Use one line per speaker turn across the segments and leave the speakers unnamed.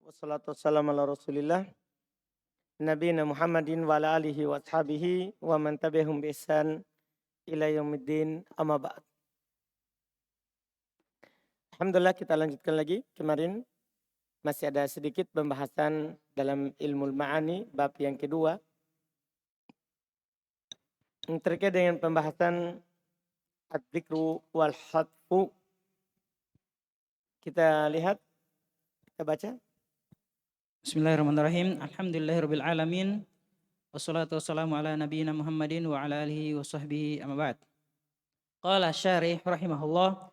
Wassalatu wassalamu ala Rasulillah Nabiyina Muhammadin wa ala alihi wa ashabihi wa man tabi'ahum bi ihsan ila yaumiddin amma ba'd. Alhamdulillah, kita lanjutkan lagi. Kemarin masih ada sedikit pembahasan dalam ilmu ma'ani bab yang kedua yang terkait dengan pembahasan ad-dzikru wal hadfu. Kita lihat, kita baca.
Bismillahirrahmanirrahim. Alhamdulillahirabbil alamin. Wassalatu wassalamu ala nabiyyina Muhammadin wa ala alihi wa sahbihi amma ba'd. Qala syarih rahimahullah,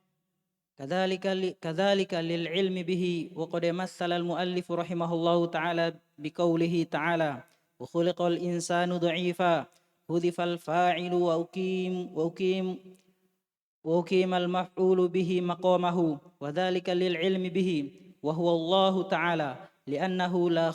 kadzalika lil ilmi bihi wa qad massala al muallif rahimahullahu ta'ala biqaulihi ta'ala wa khuliqal insanu dha'ifa hudhifal fa'ilu wa uqim al maf'ulu bihi maqamahu wa dzalika lil ilmi bihi wa huwa Allah ta'ala لأنه لا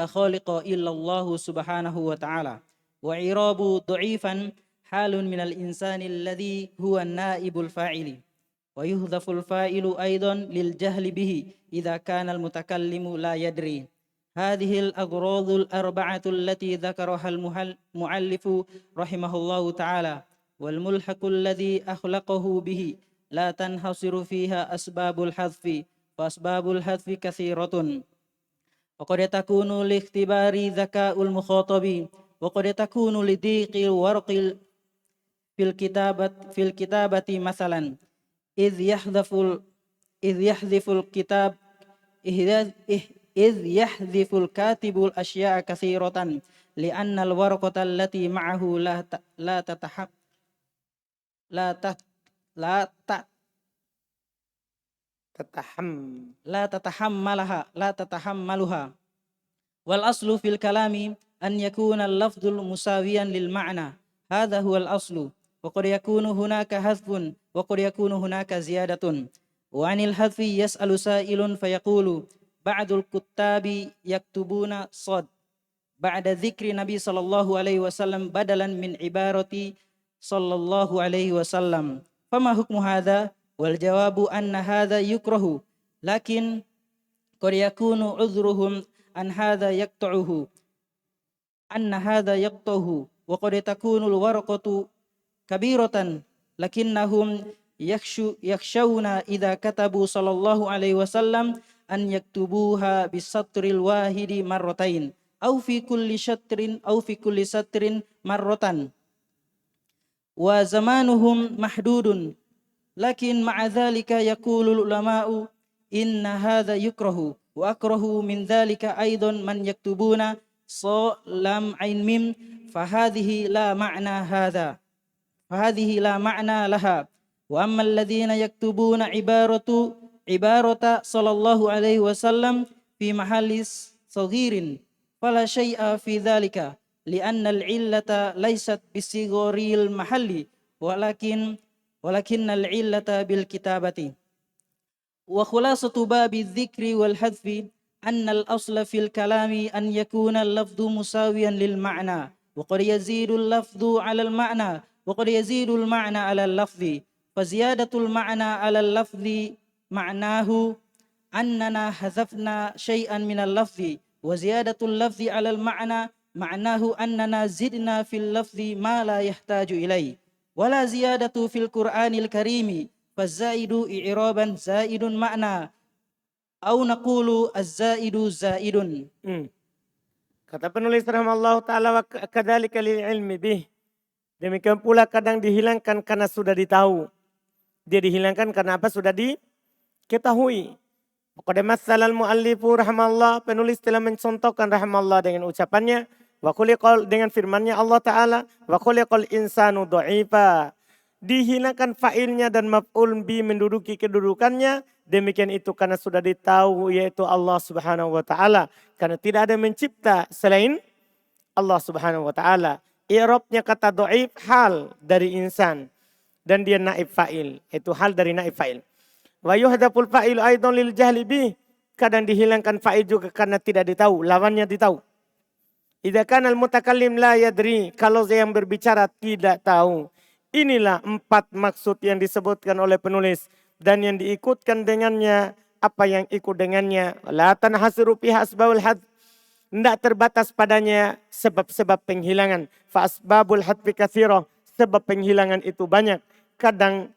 خالق إلا الله سبحانه وتعالى وإعراب ضعيفا حال من الإنسان الذي هو النائب الفاعل ويحذف الفاعل أيضا للجهل به إذا كان المتكلم لا يدري. هذه الأغراض الأربعة التي ذكرها المؤلف رحمه الله تعالى والملحق الذي أخلقه به لا تنحصر فيها أسباب الحذف فأسباب الحذف كثيرة وقد تكون لاختبار ذكاء المخاطب وقد تكون لضيق الورق في الكتابة مثلا إذ يحذف الكاتب الأشياء كثيرة لأن الورقة التي معه لا تتحملها والأصل في الكلام أن يكون اللفظ مساويا للمعنى. هذا هو الأصل. وقد يكون هناك حذف وقد يكون هناك زيادة. وعن الحذف يسأل سائل فيقول بعض الكتاب يكتبون صاد بعد ذكر النبي صلى الله عليه وسلم بدلا من عبارة صلى الله عليه وسلم، فما حكم هذا؟ والجواب أن هذا يكره، لكن قد يكون عذرهم أن هذا يقطعه وقد تكون الورقة كبيرة لكنهم يخشون إذا كتبوا صلى الله عليه وسلم أن يكتبوها بالسطر الواحد مرتين أو في كل سطر مرة وزمانهم محدود. لكن مع ذلك يقول العلماء إن هذا يكره وأكره من ذلك أيضا من يكتبون لام عين ميم فهذه لا معنى لها. وأما الذين يكتبون عبارة صلى الله عليه وسلم في محل صغير فلا شيء في ذلك لأن العلة ليست بصغار المحل ولكن العلة بالكتابة. وخلاصة باب الذكر والحذف أن الأصل في الكلام أن يكون اللفظ مساويا للمعنى وقد يزيد اللفظ على المعنى وقد يزيد المعنى على اللفظ، فزيادة المعنى على اللفظ معناه أننا حذفنا شيئا من اللفظ، وزيادة اللفظ على المعنى معناه أننا زدنا في اللفظ ما لا يحتاج إليه. ولا زيادة في القرآن الكريم فالزائد إعرابا زائد معنى أو نقول الزائد زائد.
Kata penulis rahimahullah ta'ala wa kadzalika lil ilmi bih. Demikian pula kadang dihilangkan karena sudah ditahu. Dia dihilangkan karena apa? Sudah diketahui. Qad massala al muallifu rahimahullah, penulis telah mencontohkan rahimahullah dengan ucapannya wa khuliqal, dengan firman-Nya Allah Ta'ala wa khuliqal insanu dha'ifa. Dihilangkan fa'ilnya dan maf'ul bi menduduki kedudukannya. Demikian itu karena sudah ditahu, yaitu Allah Subhanahu wa Ta'ala. Karena tidak ada mencipta selain Allah Subhanahu wa Ta'ala. I'rabnya kata dha'if hal dari insan dan dia naib fa'il, itu hal dari naib fa'il. Wa yuhdaful fa'ilu aidan lil jahli bi. Kadang dihilangkan fa'il juga karena tidak ditahu, lawannya ditahu. Idza kana al-mutakallim la yadri, kalau yang berbicara tidak tahu. Inilah 4 maksud yang disebutkan oleh penulis dan yang diikutkan dengannya apa yang ikut dengannya. La tanhasiru fiha asbabul hadf. Tidak terbatas padanya sebab-sebab penghilangan. Fa asbabul hadfi katsirah. Sebab penghilangan itu banyak. Kadang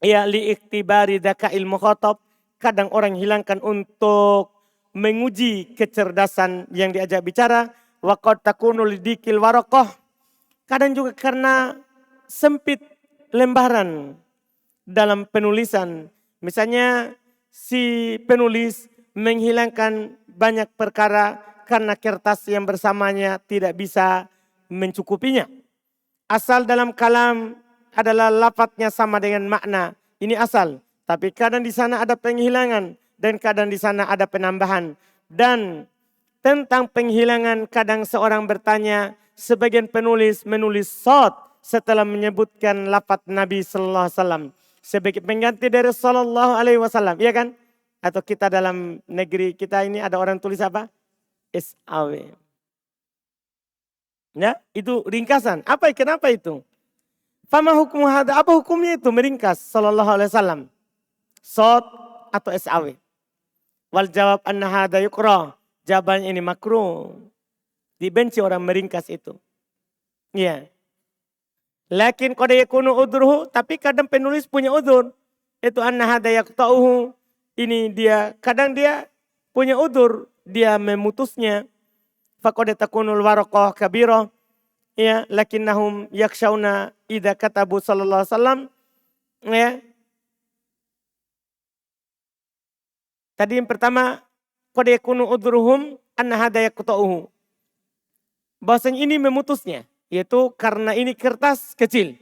ya liiktibari dzakail mukhatab. Kadang orang hilangkan untuk menguji kecerdasan yang diajak bicara. Wa qad takunu lidikil waraqah. Kadang juga karena sempit lembaran dalam penulisan. Misalnya si penulis menghilangkan banyak perkara karena kertas yang bersamanya tidak bisa mencukupinya. Asal dalam kalam adalah lafadznya sama dengan makna. Ini asal. Tapi kadang di sana ada penghilangan dan kadang di sana ada penambahan. Dan tentang penghilangan kadang seorang bertanya, sebagian penulis menulis shad setelah menyebutkan lafadz Nabi sallallahu alaihi wasallam sebagai pengganti dari sallallahu alaihi wasallam, iya kan? Atau kita dalam negeri kita ini ada orang tulis apa? SAW. Ya, itu ringkasan. Kenapa itu? Fama hukum hada, apa hukumnya itu meringkas sallallahu alaihi wasallam? Shad atau SAW? Wal jawab anna hada yukrah. Jawabannya ini makruh. Dibenci orang meringkas itu. Iya. Lakin qad yakunu udruhu, tapi kadang penulis punya udzur. Itu anna hada yaqta'uhu. Ini dia, kadang dia punya udzur, dia memutusnya. Faqad takunul waraqah kabirah. Ya, lakinnahum yakhshawna idza katabu sallallahu alaihi wasallam. Ya. Tadi yang pertama, qad yakunu udruhum anna hada yaqta'uhu. Bahasanya ini memutusnya, yaitu karena ini kertas kecil.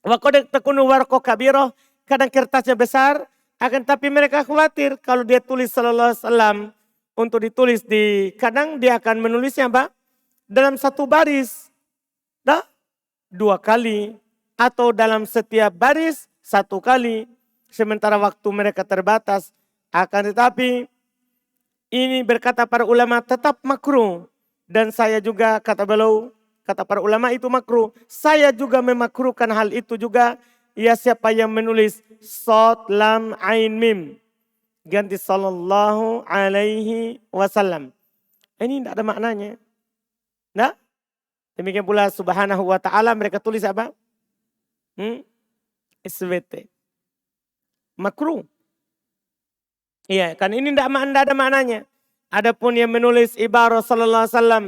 Wa qad takunu warqah kabirah, kadang kertasnya besar, akan tapi mereka khawatir kalau dia tulis sallallahu alaihi wasallam untuk ditulis kadang dia akan menulisnya apa? Dalam satu baris, dua kali, atau dalam setiap baris satu kali, sementara waktu mereka terbatas. Akan tetapi ini berkata para ulama tetap makruh. Dan saya juga kata para ulama itu makruh. Saya juga memakruhkan hal itu juga. Ya, siapa yang menulis shad lam ain mim ganti sallallahu alaihi wasallam. Ini tidak ada maknanya. Nah, demikian pula subhanahu wa ta'ala mereka tulis apa? SWT. Makruh. Iya, kan ini tidak ada maknanya. Adapun yang menulis ibarat sallallahu alaihi wasallam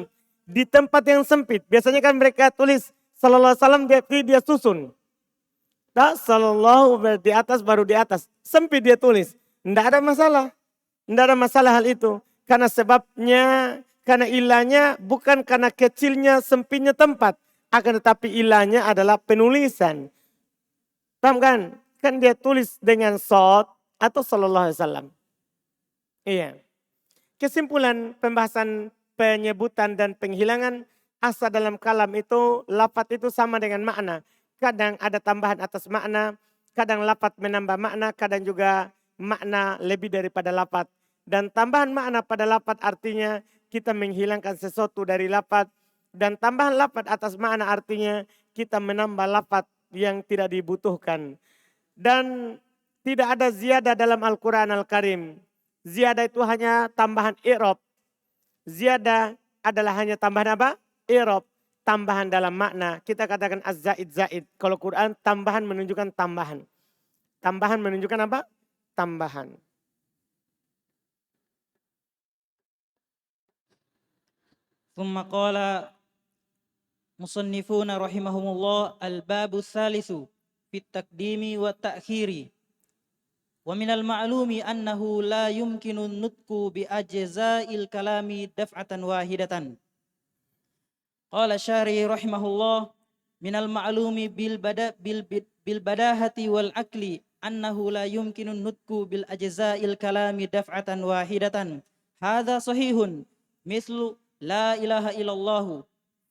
di tempat yang sempit. Biasanya kan mereka tulis sallallahu alaihi wasallam dia susun. Sallallahu di atas baru di atas. Sempit dia tulis. Tidak ada masalah. Tidak ada masalah hal itu. Karena sebabnya, karena ilahnya bukan karena kecilnya sempitnya tempat. Akan tetapi ilahnya adalah penulisan. Paham kan? Kan dia tulis dengan shad atau sallallahu alaihi wasallam. Iya. Kesimpulan pembahasan penyebutan dan penghilangan asal dalam kalam itu lafadz itu sama dengan makna. Kadang ada tambahan atas makna, kadang lafadz menambah makna, kadang juga makna lebih daripada lafadz. Dan tambahan makna pada lafadz artinya kita menghilangkan sesuatu dari lafadz. Dan tambahan lafadz atas makna artinya kita menambah lafadz yang tidak dibutuhkan. Dan tidak ada ziyadah dalam Al-Quran Al-Karim. Ziyadah itu hanya tambahan i'rab. Ziyadah adalah hanya tambahan apa? I'rab. Tambahan dalam makna. Kita katakan az-zaid zaid. Kalau Quran tambahan menunjukkan tambahan. Tambahan menunjukkan apa? Tambahan.
ثم قال مصنفون رحمهم الله الباب الثالث في التقديم والتأخير ومن المعلوم أنه لا يمكن النطق بأجزاء الكلام دفعة واحدة. قال الشارح رحمه الله من المعلوم بالبداهة والعقل أنه لا يمكن النطق بالأجزاء الكلام دفعة واحدة. هذا صحيح مثل لا إله إلا الله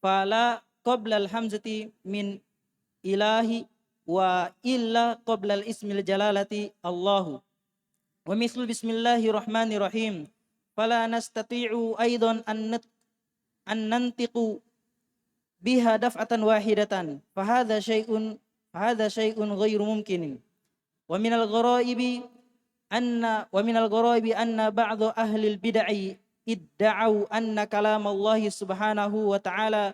فلا قبل الحمزة من إله وإلا قبل الاسم الجلالة الله. ومثل بسم الله الرحمن الرحيم فلا نستطيع أيضا أن ننطق بها دفعة واحدة فهذا شيء غير ممكن. ومن الغرائب ومن الغرائب أن بعض أهل البدع ادعوا أن كلام الله سبحانه وتعالى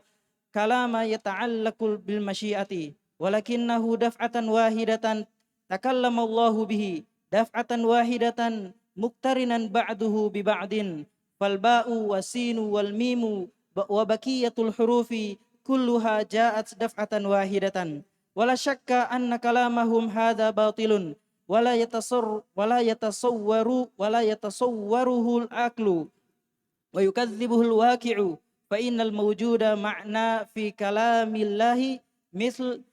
كلام يتعلق بالمشيئة ولكنه دفعة واحدة تكلم الله به دفعة واحدة مقترنا بعضه ببعض فالباء والسين والميم وبقية الحروف كلها جاءت دفعة واحدة ولا شك أن كلامهم هذا باطل ولا يتصوره العقل ويكذبه الواقع فإن الموجود معنى في كلام الله مثل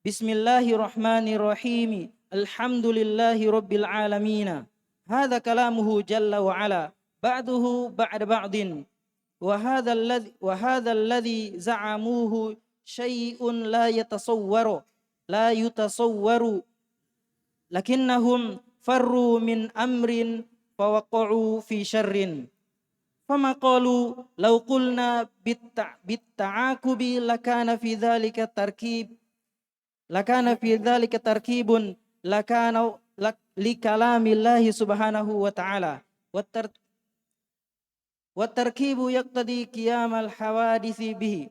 بسم الله الرحمن الرحيم الحمد لله رب العالمين هذا كلامه جل وعلا بعضه بعد بعض وهذا الذي زعموه شيء لا يتصور لكنهم فروا من أمر فوقعوا في شر فما قالوا لو قلنا بالتعاقب لكان في ذلك تركيب لكان لكلام الله سبحانه وتعالى والتركيب يقتضي قيام الحوادث به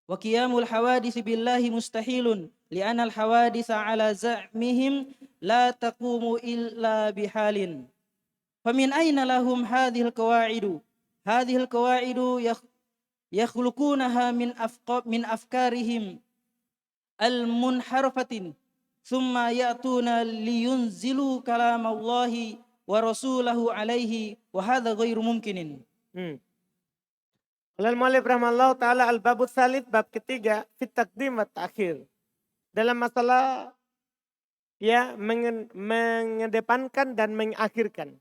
وقيام الحوادث بالله مستحيل لأن الحوادث على زعمهم لا تقوم إلا بحال فمن أين لهم هذه القواعد يخلقونها من أفكارهم المنحرفة ثم يأتون لينزلوا كلام الله ورسوله عليه وهذا غير ممكن.
Qala al-mu'allif rahimahullah ta'ala al-babu tsalits, bab ketiga, fit taqdim wa ta'khir. Dalam masalah ya mengedepankan dan mengakhirkan.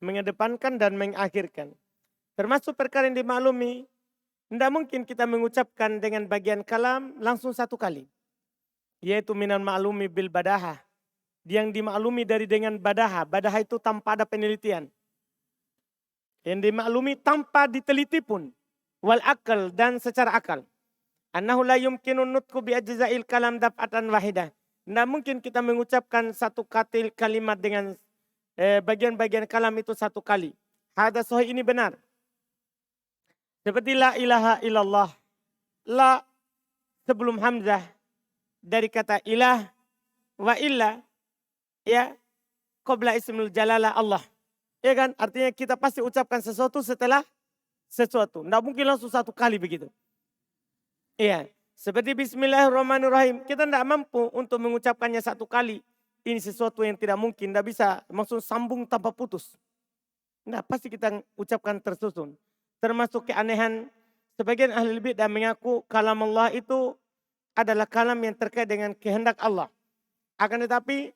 Mengedepankan dan mengakhirkan. Termasuk perkara yang dimaklumi, tidak mungkin kita mengucapkan dengan bagian kalam langsung satu kali. Yaitu minal ma'lumi bil badahah. Yang dimaklumi dari dengan badahah. Badahah itu tanpa ada penelitian. Yang dimaklumi tanpa diteliti pun. Wal akal dan secara akal. Annahu la yumkinun nutku bi ajza'il kalam daf'atan wahidah. Tidak mungkin kita mengucapkan satu kalimat dengan bagian-bagian kalam itu satu kali. Hadza sahih, ini benar. Seperti la ilaha illallah. La sebelum hamzah dari kata ilah wa illa ya qabla ismul jalalah Allah. Ya kan? Artinya kita pasti ucapkan sesuatu setelah sesuatu. Tidak mungkin langsung satu kali begitu. Iya. Seperti bismillahirrahmanirrahim. Kita tidak mampu untuk mengucapkannya satu kali. Ini sesuatu yang tidak mungkin. Tidak bisa langsung sambung tanpa putus. Nah, pasti kita ucapkan tersusun. Termasuk keanehan. Sebagian ahli bidah mengaku kalam Allah itu adalah kalam yang terkait dengan kehendak Allah. Akan tetapi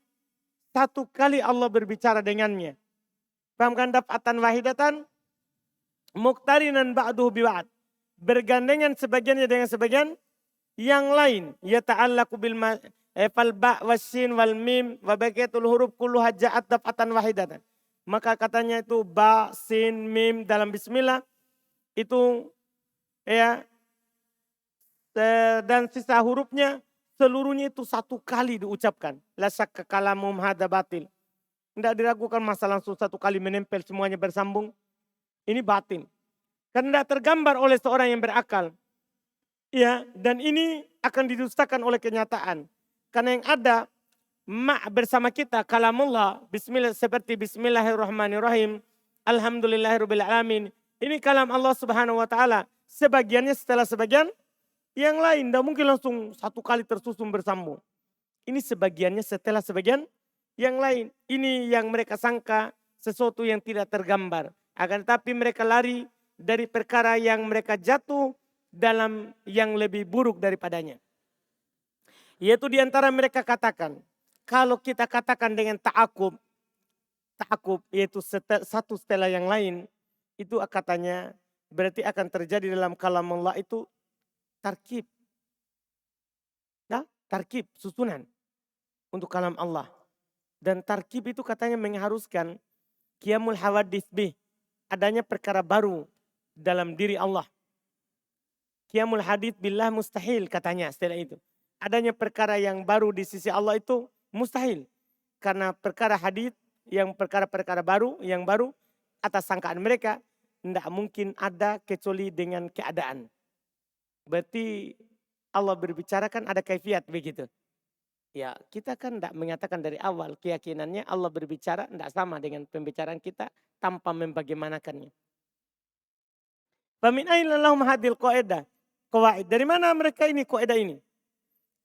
satu kali Allah berbicara dengannya. Fahamkan daf'atan wahidatan. Muqtarinan ba'duhu biwa'ad. Bergandengan sebagiannya dengan sebagian yang lain. Yata'allaku bil fal ba' wassin wal mim wa baqiyatul huruf kulluha ja'at daf'atan wahidatan. Maka katanya itu ba, sin, mim dalam bismillah itu ya dan sisa hurufnya seluruhnya itu satu kali diucapkan. La syakka kalamum hadza batil. Tidak diragukan masa langsung satu kali menempel semuanya bersambung. Ini batin. Karena tidak tergambar oleh seorang yang berakal. Ya, dan ini akan didustakan oleh kenyataan. Karena yang ada bersama kita kalamullah, bismillah, seperti bismillahirrahmanirrahim, alhamdulillahirabbil alamin. Ini kalam Allah Subhanahu wa taala. Sebagiannya setelah sebagian yang lain, tidak mungkin langsung satu kali tersusun bersambung. Ini sebagiannya setelah sebagian yang lain. Ini yang mereka sangka sesuatu yang tidak tergambar. Akan tetapi mereka lari dari perkara yang mereka jatuh dalam yang lebih buruk daripadanya. Yaitu diantara mereka katakan, kalau kita katakan dengan ta'akub yaitu satu setelah yang lain, itu katanya berarti akan terjadi dalam kalam Allah itu tarkib. Nah, tarkib, susunan untuk kalam Allah. Dan tarkib itu katanya mengharuskan qiyamul hawadits bih, adanya perkara baru dalam diri Allah. Qiyamul hadits billah mustahil katanya setelah itu. Adanya perkara yang baru di sisi Allah itu mustahil. Karena perkara hadits yang perkara-perkara baru, yang baru atas sangkaan mereka. Tidak mungkin ada kecuali dengan keadaan. Berarti Allah berbicara kan ada kaifiat begitu. Ya kita kan tidak mengatakan dari awal keyakinannya Allah berbicara tidak sama dengan pembicaraan kita tanpa membagaimanakannya. Famin aina lahum hadil qaedah. Qawaid. Dari mana mereka ini qaedah ini?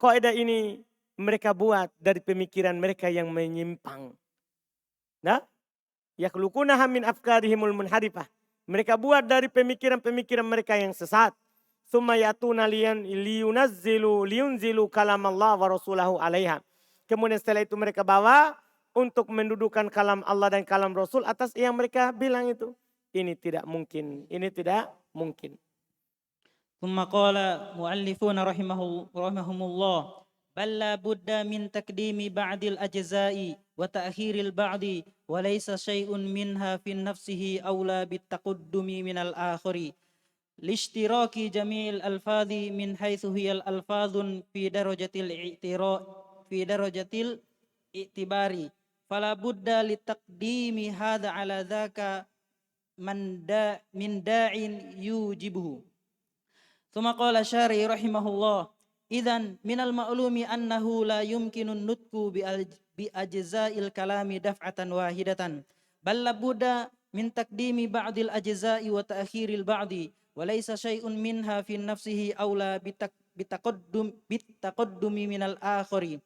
Qaedah ini mereka buat dari pemikiran mereka yang menyimpang. Nah, yakhluqunaha min afkarihimul munharifah. Mereka buat dari pemikiran-pemikiran mereka yang sesat. Tsumma yatuna liyunzilu kalam Allah wa rasulahu alaiha. Kemudian setelah itu mereka bawa untuk mendudukan kalam Allah dan kalam Rasul atas yang mereka bilang itu. Ini tidak mungkin, ini tidak mungkin.
ثم قال مؤلفون رحمهم الله بل لا بد من تقديم بعض الأجزاء وتأخير البعض وليس شيء منها في نفسه أولى بالتقدم من الآخر لاشتراك جميع الألفاظ من حيث هي الألفاظ في درجة الاعتبار فلا بد لتقديم هذا على ذاك من داع يوجبه. ثم قال الشاري رحمه الله إذن من المعلوم أنه لا يمكن النطق بأجزاء الكلام دفعة واحدة بل لابد من تقديم بعض الأجزاء وتأخير البعض وليس شيء منها في نفسه أولى بالتقدم من الآخر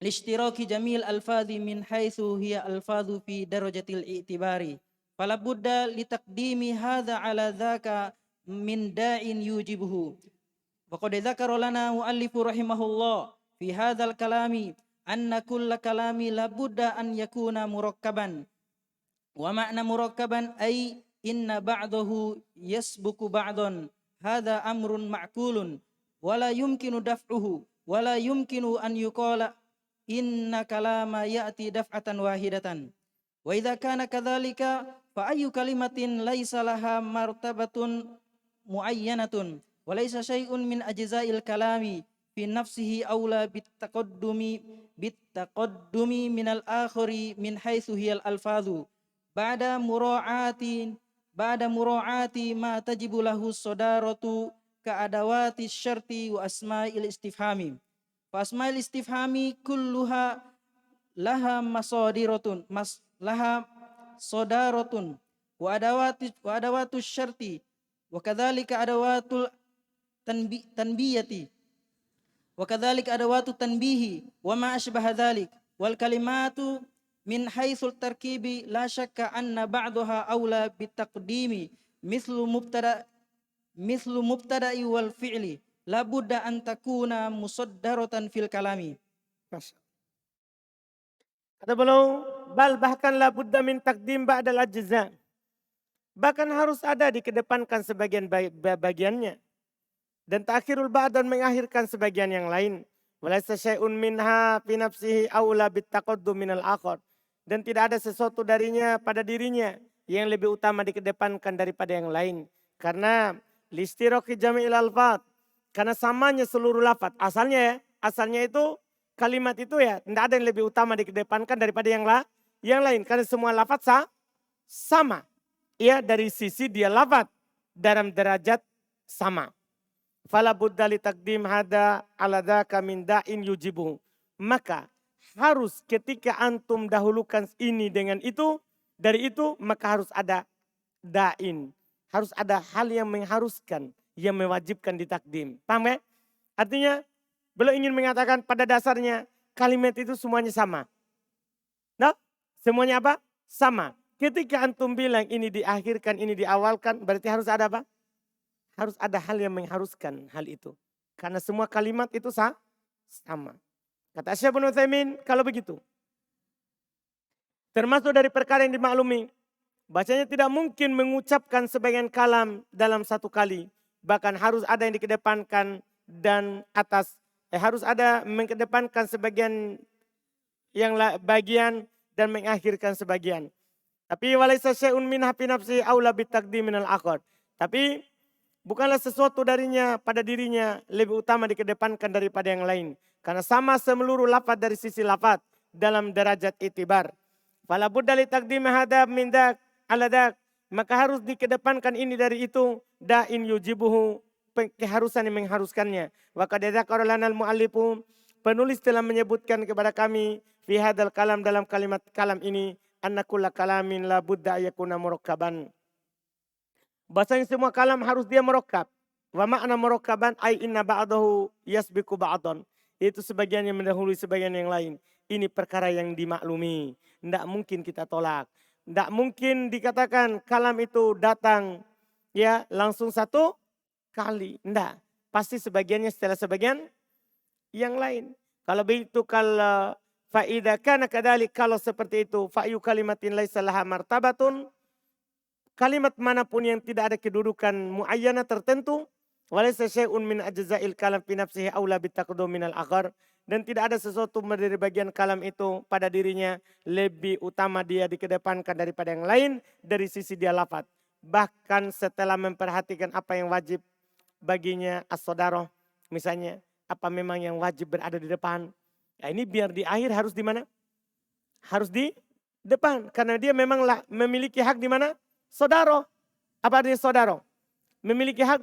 لاشتراك جميع الألفاظ من حيث هي ألفاظ في درجة الاعتبار فلا بد لتقديم هذا على ذاك من داع يوجبه. وقد ذكر لنا مؤلف رحمه الله في هذا الكلام أن كل كلام لابد أن يكون مركبا ومعنى مركبا أي إن بعضه يسبق بعضا هذا أمر معقول ولا يمكن دفعه ولا يمكن أن يقال إن كلام يأتي دفعة واحدة وإذا كان كذلك فأي كلمة ليس لها مرتبة معينة وليس شيء من أجزاء الكلام في نفسه أولى بالتقدم من الآخر من حيث هي الألفاظ بعد مراعاة ما تجب له الصدارة كأدوات الشرط وأسماء الاستفهام فأسماء الاستفهام كلها لها صدارة وأدوات الشرط وكذلك أدوات التنبيه وما أشبه ذلك والكلمات من حيث التركيب لا شك أن بعضها أولى بالتقديم مثل مبتدأ والفعل لا بد أن تكون مصدرة في الكلام.
Kata beliau, bahkan la budda min taqdim ba'dal ajza. Bahkan harus ada dikedepankan sebagian bagiannya. Dan ta'khirul ba'd dan mengakhirkan sebagian yang lain. Walaysa syai'un minha fi nafsihi aula bittaqaddum minal akhar. Dan tidak ada sesuatu darinya pada dirinya yang lebih utama dikedepankan daripada yang lain. Karena listiraqi jami'il alfat. Karena samanya seluruh lafaz. Asalnya itu kalimat itu ya tidak ada yang lebih utama dikedepankan daripada yang lain. Karena semua lafaz sama. Ya dari sisi dia lafaz dalam derajat sama. Fala budda li taqdim hada ala dzaka min da'in yujibuhu. Maka harus ketika antum dahulukan ini dengan itu, dari itu maka harus ada da'in. Harus ada hal yang mengharuskan, yang mewajibkan ditakdim. Paham ya? Artinya beliau ingin mengatakan pada dasarnya kalimat itu semuanya sama. Nah, semuanya apa? Sama. Ketika antum bilang ini diakhirkan, ini diawalkan, berarti harus ada apa? Harus ada hal yang mengharuskan hal itu. Karena semua kalimat itu sama. Kata Syekh Ibnu Utsaimin, kalau begitu. Termasuk dari perkara yang dimaklumi. Bacanya tidak mungkin mengucapkan sebagian kalam dalam satu kali. Bahkan harus ada yang dikedepankan dan harus ada mengedepankan sebagian yang bagian dan mengakhirkan sebagian. Tapi walaysa syai'un minha fi nafsi aula bitaqdim minal akhar. Tapi bukanlah sesuatu darinya pada dirinya lebih utama dikedepankan daripada yang lain. Karena sama semeluruh lafaz dari sisi lafaz dalam derajat itibar. Fala budda li taqdim hadha min dak ala dak. Maka harus dikedepankan ini dari itu. Da'in yujibuhu, keharusan yang mengharuskannya. Wa qad dzakara lana al-muallifu, penulis telah menyebutkan kepada kami fi hadzal kalam, dalam kalimat kalam ini, anna kulla kalamin la budda yakuna murakkaban. Bahasanya semua kalam harus dia murakkab. Wa makna murakkaban ay inna ba'dahu yasbiqu ba'dan. Itu sebagian yang mendahului sebagian yang lain. Ini perkara yang dimaklumi. Tidak mungkin kita tolak. Tidak mungkin dikatakan kalam itu datang ya langsung satu kali. Tidak. Pasti sebagiannya setelah sebagian yang lain. Kalau begitu, kalau faida kana kadalik, kalau seperti itu, fa'yu kalimatin laisa laha martabatun, kalimat manapun yang tidak ada kedudukan muayyana tertentu, walaysa syai'un min ajza'il kalam fi nafsihi aula bitaqdum minal akhar, dan tidak ada sesuatu dari bagian kalam itu pada dirinya lebih utama dia dikedepankan daripada yang lain dari sisi dia lafaz. Bahkan setelah memperhatikan apa yang wajib baginya as-sodaroh, misalnya apa memang yang wajib berada di depan. Ya ini biar di akhir harus di mana? Harus di depan. Karena dia memang memiliki hak di mana? Sodaro. Apa artinya sodaro? Memiliki hak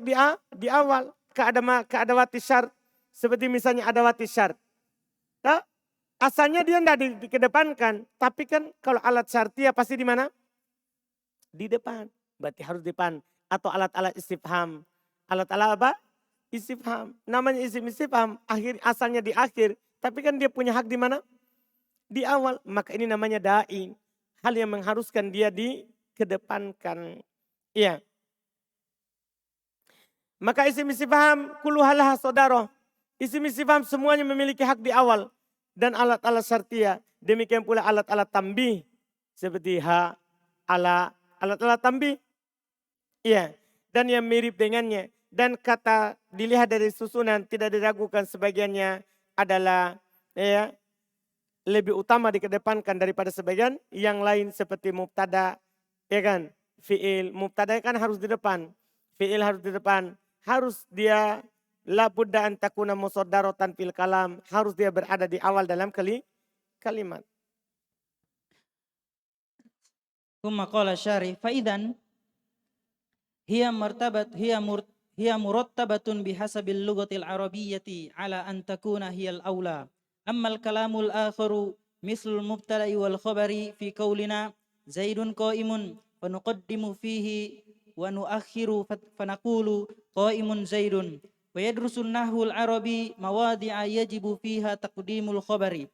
di awal. Keadawati syarat. Seperti misalnya adawati syarat. Nah, asalnya dia tidak dikedepankan. Tapi kan kalau alat syartia pasti di mana? Di depan. Berarti harus di depan. Atau alat-alat istifham. Alat-alat apa? Istifham. Namanya istifham. Asalnya di akhir. Tapi kan dia punya hak di mana? Di awal. Maka ini namanya da'i. Hal yang mengharuskan dia dikedepankan. Iya. Maka isim istifham kulluhalaha sodaroh. Isim istifham semuanya memiliki hak di awal. Dan alat-alat syartiyah. Demikian pula alat-alat tambih. Seperti ha, ala, alat-alat tambih. Iya. Dan yang mirip dengannya. Dan kata dilihat dari susunan tidak diragukan sebagiannya adalah ya, lebih utama dikedepankan daripada sebagian yang lain seperti mubtada, ya kan? Fi'il, mubtada kan harus di depan. Fi'il harus di depan. Harus dia la budda an takuna musaddaratan fil kalam, harus dia berada di awal dalam kalimat.
Thumma qala syarih fa idzan hiya murattabatun bihasabil lughatil arabiyyati ala an takuna hiyal aula. Ammal kalamul akharu mislul mubtada'i wal khabari fi qaulina zaidun qa'imun fa nuqaddimu fihi wa nuakhiru fa naqulu qa'imun zaidun. Wa yadrusun nahwul arabi mawadi'a yajibu fiha taqdimul khabari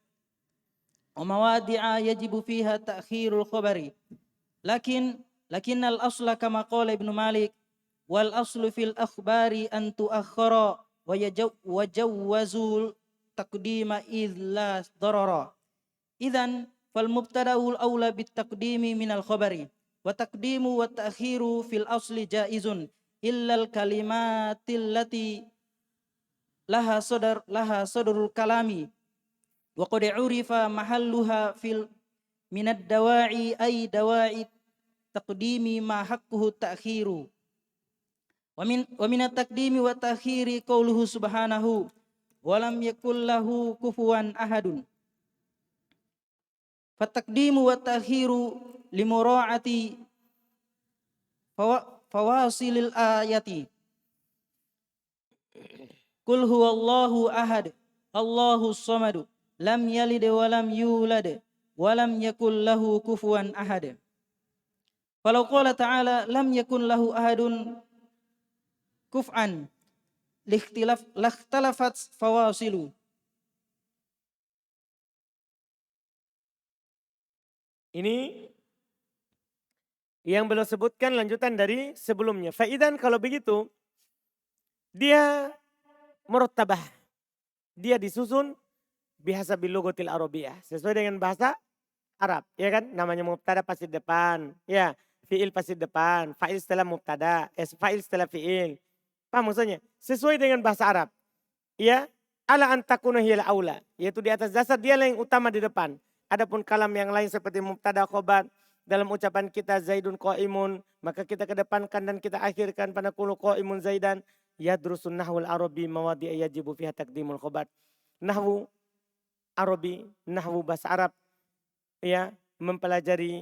wa mawadi'a yajibu fiha ta'khirul khabari. Lakinnal asla kama qala Ibnu Malik wal aslu fil akhbari an tuakhkhara wa jawwazul taqdima idh la darara. Idzan fal mubtada'ul aula bit taqdimi minal khabari wa taqdimu wa ta'khiru fil asli jaizun illal kalimatil lati laha sadrul kalami wa qad urifa mahalluha fil minad dawa'i ay dawa'i taqdimi ma haqquhu ta'khiru wa min at-taqdimi wa ta'khiri qauluhu subhanahu wa lam yakul lahu kufuwan ahadun. Fataqdimu wa ta'khiru limura'ati fawasilil ayati. Qul huwallahu ahad, Allahus samad, lam yalid wa lam yulad wa lam yakul lahu kufuwan ahad. Falau qala ta'ala lam yakun lahu ahadun kuf'an lakhtalafat fawasilu.
Ini yang belum sebutkan lanjutan dari sebelumnya. Faidan kalau begitu, dia murattabah. Dia disusun bihasabil lughatil arabiyyah, sesuai dengan bahasa Arab, ya kan? Namanya mubtada pasti depan, ya. Fi'il pasti depan, fa'il setelah mubtada, fa'il setelah fi'il. Paham maksudnya? Sesuai dengan bahasa Arab. Ya, ala antakuna hiyal aula, yaitu di atas dasar dia yang utama di depan. Adapun kalam yang lain seperti mubtada khobar, dalam ucapan kita zaidun qaimun, maka kita kedepankan dan kita akhirkan pada qulu qaimun zaidan. Yadrusun nahwul arabi mawadi' yajibu fiha taqdimul khobar. Nahwu Arabi, nahwu bahasa Arab, ya, mempelajari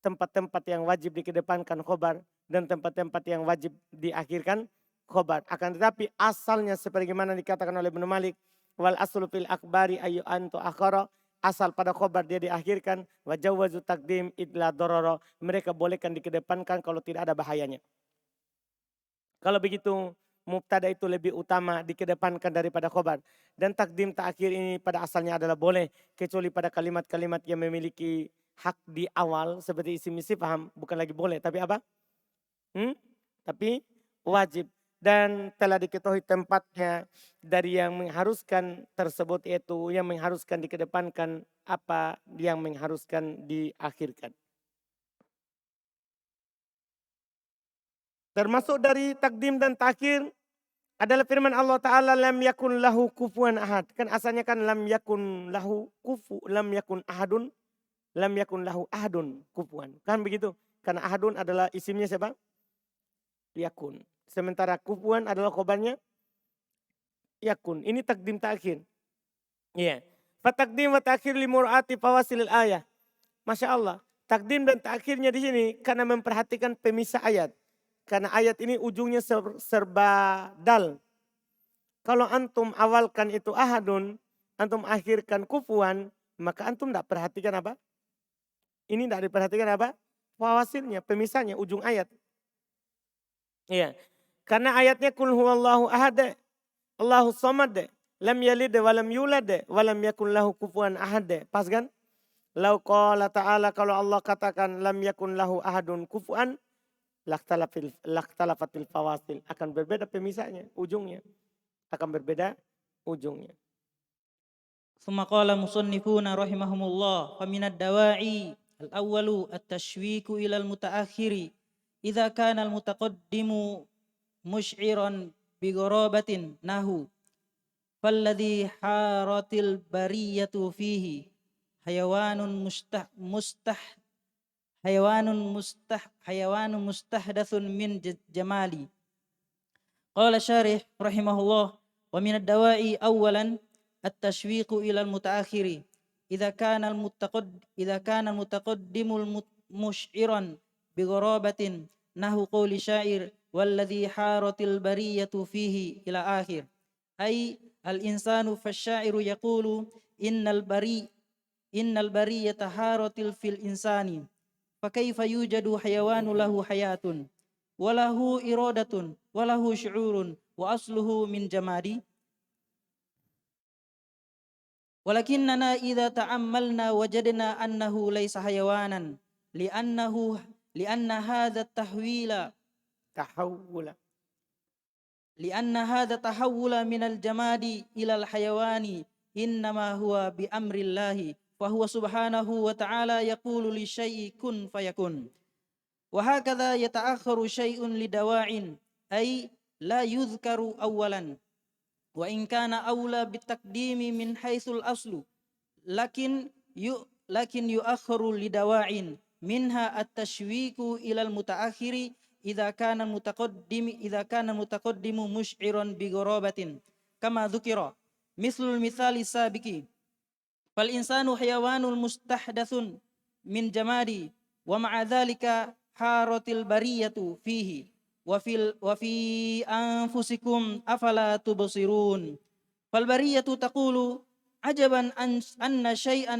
tempat-tempat yang wajib dikedepankan khobar dan tempat-tempat yang wajib diakhirkan khobar. Akan tetapi asalnya sebagaimana dikatakan oleh Ibnu Malik, wal aslu fil akbari ayu antu akhara, asal pada khobar dia diakhirkan, wa jawazu takdim idla dororo, mereka bolehkan dikedepankan kalau tidak ada bahayanya. Kalau begitu mubtada itu lebih utama dikedepankan daripada khobar. Dan takdim ta'khir ini pada asalnya adalah boleh, kecuali pada kalimat-kalimat yang memiliki hak di awal seperti isim istifham, bukan lagi boleh tapi apa? Tapi wajib. Dan telah diketahui tempatnya dari yang mengharuskan tersebut, yaitu yang mengharuskan dikedepankan apa yang mengharuskan diakhirkan. Termasuk dari takdim dan takhir adalah firman Allah Ta'ala, lam yakun lahu kufuwan ahad. Kan asalnya kan lam yakun lahu kufu, lam yakun ahadun, lam yakun lahu ahadun kufuwan. Kan begitu. Karena ahadun adalah isimnya siapa? Yakun. Sementara kufuwan adalah khobarnya yakun. Ini takdim takhir. Iya. Fatakdim wa takhir li mur'ati fawasilil ayah. Masya Allah. Takdim dan takhirnya di sini karena memperhatikan pemisah ayat. Karena ayat ini ujungnya serba dal. Kalau antum awalkan itu ahadun, antum akhirkan kufuan, maka antum tidak perhatikan apa? Ini tidak diperhatikan apa? Fawasilnya, pemisahnya, ujung ayat. Iya. Karena ayatnya kul huwallahu ahad, Allahu samad, lam yalid wa lam yulad wa lam yakun lahu kufuwan ahad. Pas kan? Lau qala ta'ala, kalau Allah katakan lam yakun lahu ahadun kufuwan, laktalafatil fawasil, akan berbeda pemisahnya, ujungnya. Akan berbeda ujungnya.
ثم قال مصنفون رحمهم الله فمن الدواعي الأول التشويق إلى المتأخر إذا كان المتقدم مشعرا بغرابة نحو فالذي حارت البرية فيه حيوان مستحدث من جمالي. قال شارح رحمه الله ومن الدواعي أولا التشويق إلى المتأخر إذا كان المتقدم مشعرا بغرابة نحو قول شاعر والذي حارت البرية فيه إلى آخر، أي الإنسان فالشاعر يقول إن البرية حارت في الإنسان، فكيف يوجد حيوان له حياة وله إرادة وله شعور وأصله من جمادي؟ ولكننا إذا تأملنا وجدنا أنه ليس حيوانا لأن هذا التحول من الجماد إلى الحيوان إنما هو بأمر الله، فهو سبحانه وتعالى يقول للشيء كن فيكون. وهكذا يتأخر شيء لدواع أي لا يذكر أولا، وإن كان أولى بالتقديم من حيث الأصل، لكن يؤخر لدواع منها التشويق إلى المتأخر إذا كان المتقدم مشعرا بغرابة كما ذكر، مثل المثال السابق. فالإنسان حيوان مستحدث من جماد، ومع ذلك حارت البرية فيه وفي أنفسكم أفلا تبصرون. فالبرية تقول عجبا أن شيئا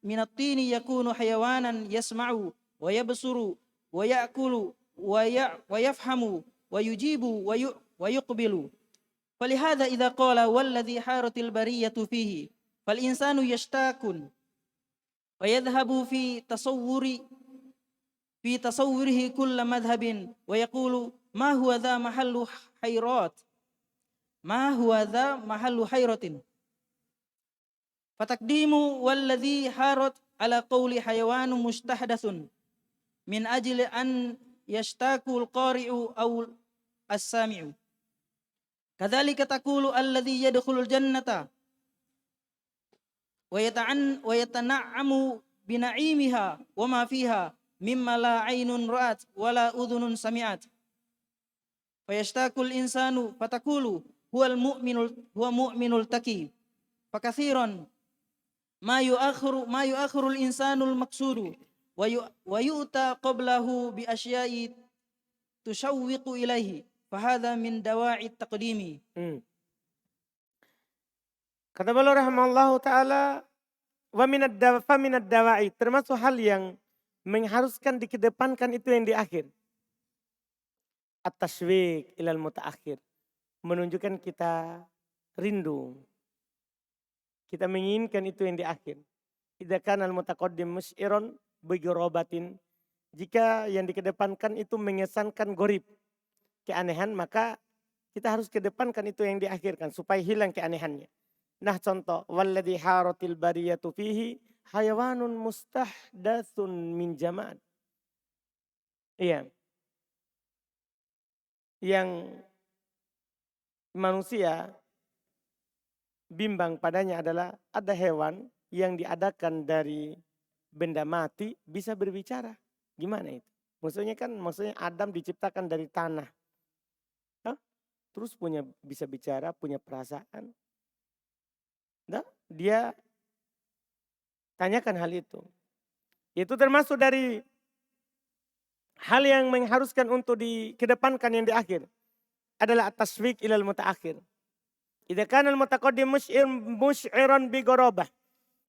من الطين يكون حيوانا يسمع ويبصر ويأكل ويفهم ويجيب ويقبل. فلهذا إذا قال والذي حارت البرية فيه، فالإنسان يشتاق ويذهب في تصوره كل مذهب ويقول ما هو ذا محل حيرة. فتقديم والذي حارت على قول حيوان مستحدث من أجل أن يشتاق القارئ أو السامع. كذلك تقول الذي يدخل الجنة ويتنعم بنعيمها وما فيها مما لا عين رأت ولا أذن سمعت، فيشتاق الإنسان فتقول هو مؤمن التقي. فكثيرا ما يؤخر الإنسان المقصود ويؤتى قبله بأشياء تشوق إليه فهذا من دواعي التقديم.
Kata beliau rahimahullahu ta'ala, faminad dawa'i, termasuk hal yang mengharuskan dikedepankan itu yang di akhir. At-tashwiq ilal mutaakhir, menunjukkan kita rindu, kita menginginkan itu yang di akhir. Idza kana al-mutaqaddim mus'iron bigharabatin, jika yang dikedepankan itu mengesankan gorib, keanehan, maka kita harus kedepankan itu yang diakhirkan supaya hilang keanehannya. Nah contoh, walladhi haratil bariyatu fihi hayawanun mustahdatsun min jamad. Iya. Yang manusia bimbang padanya adalah ada hewan yang diadakan dari benda mati bisa berbicara. Gimana itu? Maksudnya Adam diciptakan dari tanah. Hah? Terus bisa bicara, punya perasaan. Nah, dia tanyakan hal itu. Itu termasuk dari hal yang mengharuskan untuk dikedepankan yang di akhir adalah at-tashwiq ilal mutaakhir. Idza kana al-mutaqaddim musy'iran bi gharabah.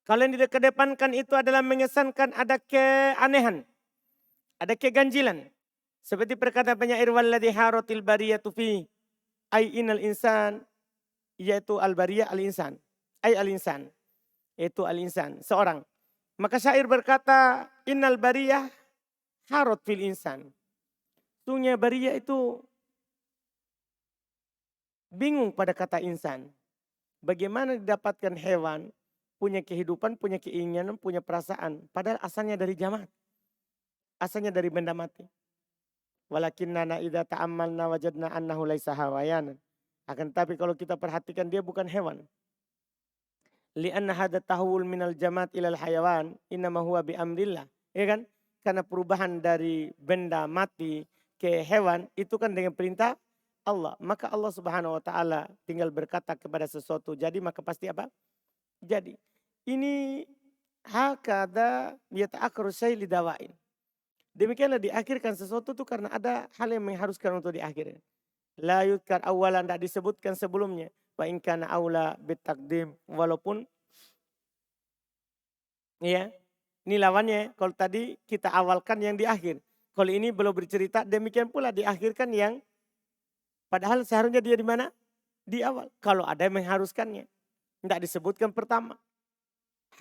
Kalau yang dikedepankan itu adalah mengesankan ada keanehan, ada keganjilan. Seperti perkataan penyair walladhi haratil bariyatu fi ay inal insan, yaitu al-bariyah al-insan. Ay al-insan, yaitu al-insan, seorang. Maka syair berkata innal bariyah harat fil insan. Sungguhnya bariyah itu bingung pada kata insan. Bagaimana didapatkan hewan punya kehidupan, punya keinginan, punya perasaan. Padahal asalnya dari jamat. Asalnya dari benda mati. Walakinnana idza ta'ammalna wajadna annahu laisa hawayanan. Akan tapi kalau kita perhatikan dia bukan hewan. Li'anna hadha tahawul minal jamat ilal hayawan innama huwa bi amrillah. Ya kan? Karena perubahan dari benda mati ke hewan itu kan dengan perintah Allah. Maka Allah subhanahu wa ta'ala tinggal berkata kepada sesuatu. Jadi maka pasti apa? Jadi. Ini hakada yata'akharu syai' lidawain. Demikianlah diakhirkan sesuatu itu karena ada hal yang mengharuskan untuk diakhirkan. La yudkar awalan, tidak disebutkan sebelumnya. Wa in kana aula bitaqdim, walaupun ya, ini lawannya. Kalau tadi kita awalkan yang di akhir. Kalau ini belum bercerita, demikian pula diakhirkan yang padahal seharusnya dia di mana? Di awal. Kalau ada yang mengharuskannya. Tidak disebutkan pertama.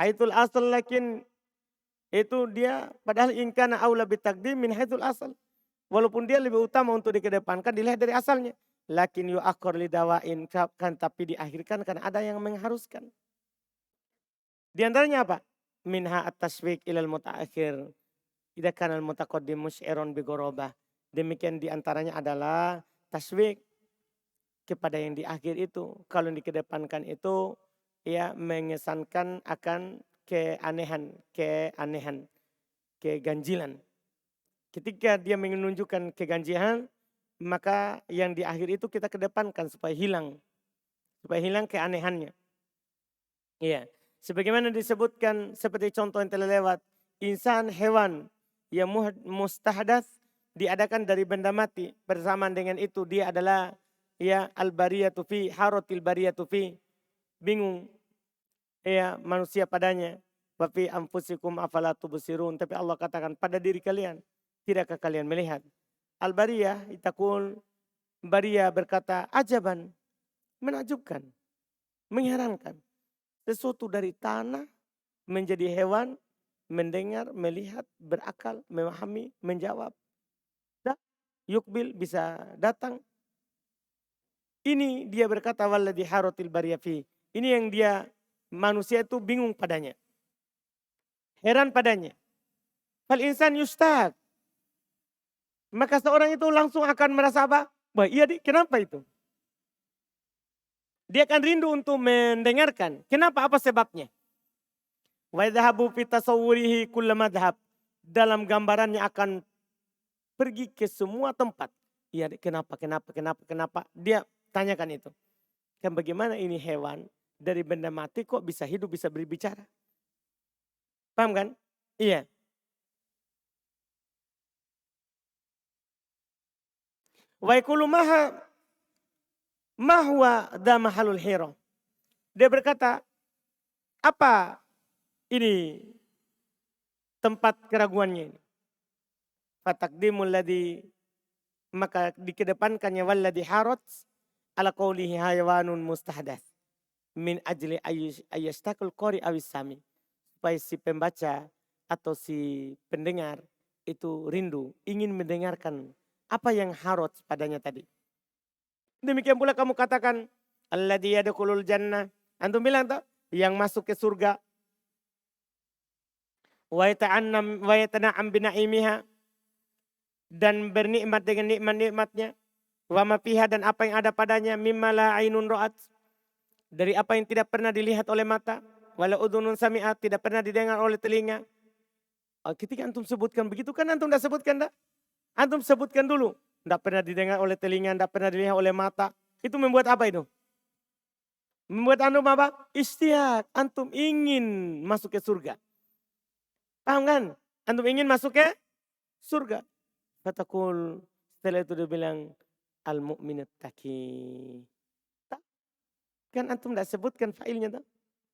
Haitsul asal lakin itu dia padahal ingkana aula bitaqdim min haitsul asal. Walaupun dia lebih utama untuk dikedepankan dilihat dari asalnya. Lakin yu'akhkhar lidawain, kan tapi diakhirkan karena ada yang mengharuskan. Di antaranya apa? Minha at-tashwiq ilal mutaakhir. Idza kana al-mutaqaddim musy'iran bi ghurabah. Demikian di antaranya adalah tashwiq kepada yang di akhir itu. Kalau dikedepankan itu ya mengesankan akan keanehan, keganjilan. Ketika dia menunjukkan keganjilan, maka yang di akhir itu kita kedepankan supaya hilang keanehannya. Iya, sebagaimana disebutkan seperti contoh yang telah lewat, insan hewan yang mustahdath diadakan dari benda mati, bersamaan dengan itu dia adalah ya al-bariyatu fi haratil bariyatu fi, bingung ya manusia padanya. Wa fi anfusikum afala tubsirun, tapi Allah katakan pada diri kalian tidakkah kalian melihat? Al-bariyah itakul, bariyah berkata ajaban, menakjubkan, mengherankan. Sesuatu dari tanah menjadi hewan, mendengar, melihat, berakal, memahami, menjawab. Yukbil bisa datang. Ini dia berkata walladhi haratil bariyah fi. Ini yang dia manusia itu bingung padanya. Heran padanya. Fal insan yustaq. Maka seorang itu langsung akan merasa apa? Wah iya kenapa itu? Dia akan rindu untuk mendengarkan. Kenapa? Apa sebabnya? Wa idhabu fi tasawwurihi kulla madhhab. Dalam gambarannya akan pergi ke semua tempat. Iya kenapa? Dia tanyakan itu. Kan bagaimana ini hewan dari benda mati kok bisa hidup, bisa berbicara? Paham kan? Iya. Wa yaqulu ma huwa dha mahalul hira. Dia berkata, apa ini tempat keraguannya ini? Fataqdimul ladzi, maka dikedepankannya walladhi harat ala qawlihi hayawanun mustahdats min ajli ayyastakul qari awis sami. Supaya si pembaca atau si pendengar itu rindu, ingin mendengarkan apa yang harat padanya tadi. Demikian pula kamu katakan alladzi yadkhulul jannah. Antum bilang tak? Yang masuk ke surga. Wa yatana'am binaimiha, dan bernikmat dengan nikmat-nikmatnya. Wa ma fiha, dan apa yang ada padanya, mimma la ainun ra'at, dari apa yang tidak pernah dilihat oleh mata, wala udhunun sami'at, tidak pernah didengar oleh telinga. Ketika antum sebutkan begitu kan antum dah sebutkan dah. Antum sebutkan dulu. Tidak pernah didengar oleh telinga, tidak pernah dilihat oleh mata. Itu membuat apa itu? Membuat antum apa? Istiak. Antum ingin masuk ke surga. Paham kan? Antum ingin masuk ke surga. Fatakul, setelah itu dia bilang, al-mu'minut taqi. Kan antum tidak sebutkan failnya tak?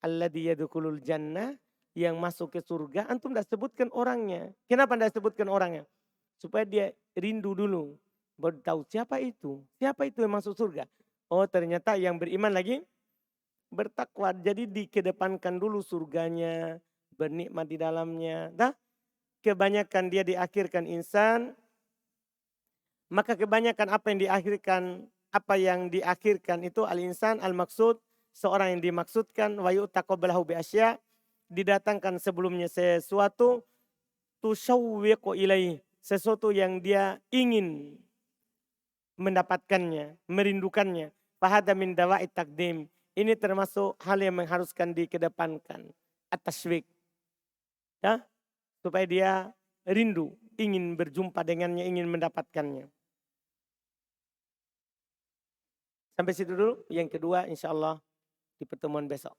Alladhi yadkhulul jannah, yang masuk ke surga. Antum tidak sebutkan orangnya. Kenapa tidak sebutkan orangnya? Supaya dia rindu dulu. Baru tahu siapa itu. Siapa itu yang masuk surga. Oh ternyata yang beriman lagi bertakwa. Jadi dikedepankan dulu surganya. Bernikmat di dalamnya. Dah? Kebanyakan dia diakhirkan insan. Maka kebanyakan apa yang diakhirkan. Apa yang diakhirkan itu al-insan al-maksud. Seorang yang dimaksudkan. Wa yu'taqabbalahu bi asya. Didatangkan sebelumnya sesuatu. Tusyawwiqu ilaih. Sesuatu yang dia ingin mendapatkannya, merindukannya. Fahada min dawa'it taqdim. Ini termasuk hal yang mengharuskan dikedepankan. At-tashwiq. Ya? Supaya dia rindu, ingin berjumpa dengannya, ingin mendapatkannya. Sampai situ dulu. Yang kedua insya Allah di pertemuan besok.